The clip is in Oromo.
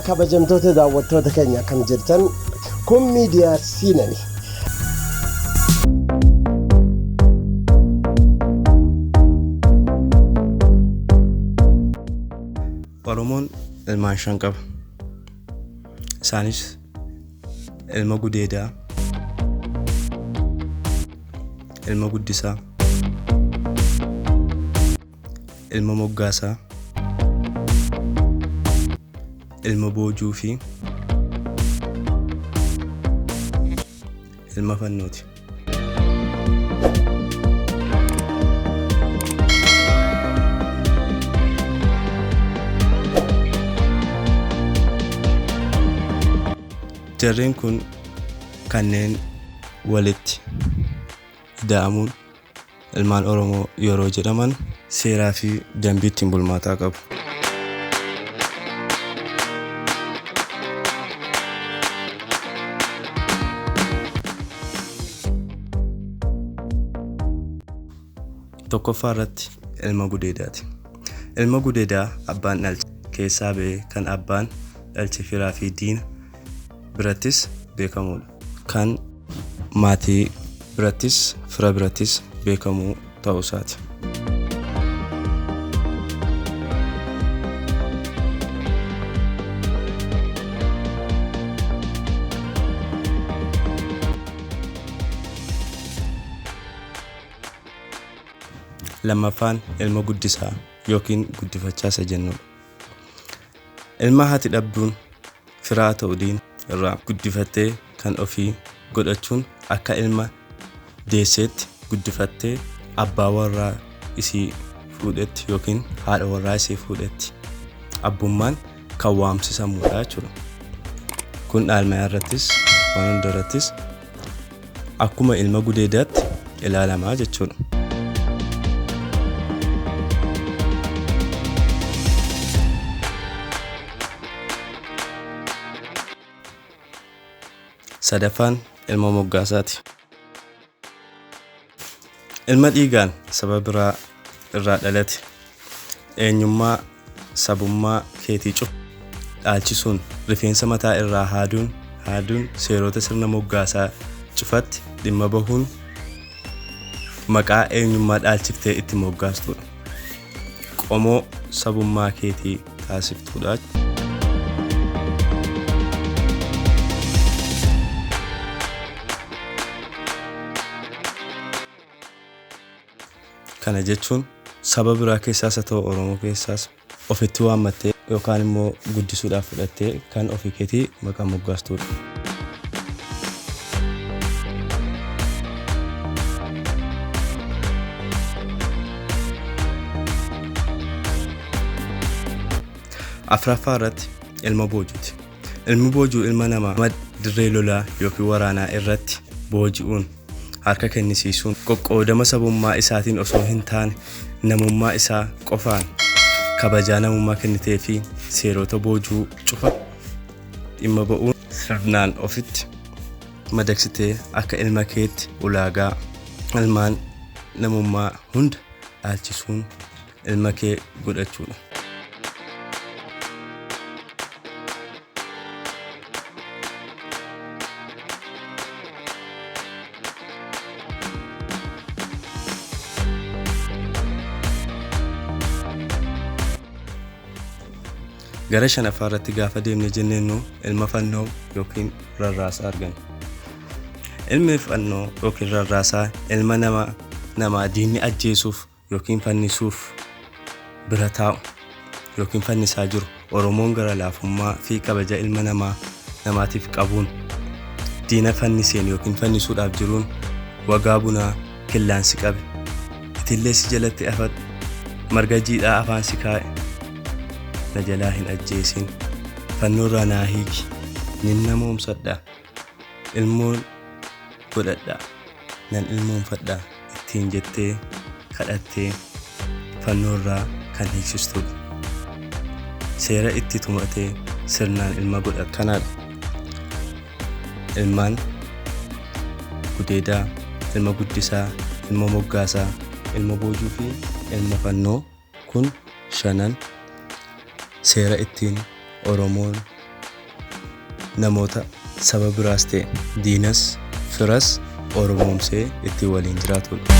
kabajamtoota daawwattoota keenya akkam jirtan kun miidiyaa siinani. Oromoon ilmaan shan qaba. Isaanis ilma gudeedaa, ilma guddisaa, ilma moggaasaa, ilma boojuu fi ilma fannooti. Jarreen kun kanneen walitti ida'amuun ilmaan Oromoo yeroo jedhaman seeraa fi dambii ittiin bulmaataa qabu. Tokkoffaa irratti ilma gudeedaati. Ilma gudeedaa abbaan dhalche keessaa ba'e kan abbaan dhalche firaa fi diina birattis beekamudha. Kan maatii birattis fira birattis beekamuu ta'uu isaati. Lammaffaan ilma guddisaa yookiin guddifachaa isa jennudha. Ilma haati dhabduun firaa ta'uu diina irraa guddifattee kan ofii godhachuun akka ilma deesseetti guddifattee abbaa warraa isii fuudhetti yookiin haadha warraa isii fuudhetti abbummaan kan waamsisamudha jechuudha. Kun dhaalmaa irrattis waan hunda irrattis akkuma ilma gudeedaatti ilaalamaa jechuudha. Sadaffaan ilma moggaasaati. Ilma dhiigaan saba biraa irraa dhalate eenyummaa sabummaa keetii cufa dhaalchisuun rifeensa mataa irraa haaduun seerota sirna moggaasaa cufatti dhimma bahuun maqaa eenyummaa dhaalchiftee itti moggaastudha. Qomoo sabummaa keetii taasiftudha. Kana jechuun saba biraa keessaas haa ta'u Oromoo keessaas ofitti waammattee yookaan immoo guddisuudhaaf fudhattee kan ofii keetii maqaa moggaastudha. Afuraffaa irratti ilma boojuuti. Ilmi boojuu ilma namaa dirree lolaa yookiin waraanaa irratti booji'uun harka kennisiisuun qoqqoodama sabummaa isaatiin osoo hin taane namummaa isaa qofaan kabajaa namummaa kennitee fi seerota boojuu cufa dhimma ba'uun sirnaan ofitti madaksitee akka ilma keetti ulaagaa ilmaan namummaa hunda dhaalchisuun ilma kee godhachuudha. Gara shanaffaa irratti gaafa deemne jenneennu ilma fannoo yookiin rarraasaa arganna. Ilmi fannoo yookiin rarraasaa ilma namaa diinni ajjeesuuf yookiin fannisuuf bira taa'u yookiin fannisaa jiru. Oromoon gara laafummaa fi kabaja ilma namaatiif qabuun diina fanniseen yookiin fannisuudhaaf jiruun wagaa bunaa killaansi qabe itillee si jalatti afadhu marga jiidhaa afaan si kaa'e na jalaa hin ajjeesin fannoorraa naa hiiki ninna moomsadhaa ilmoon godhadhaa nan ilmoonfadhaa ittiin jettee kadhattee fannoorraa kan hiiksistudha. Seera itti tumatee sirnaan ilma godha kanaadha. Ilmaan gudeedaa, ilma guddisaa, ilma moggaasaa, ilma boojuu fi ilma fannoo kun shanan seera ittiin Oromoon namoota saba biraas ta'e diinas firas oromoomsee itti waliin jiraatudha.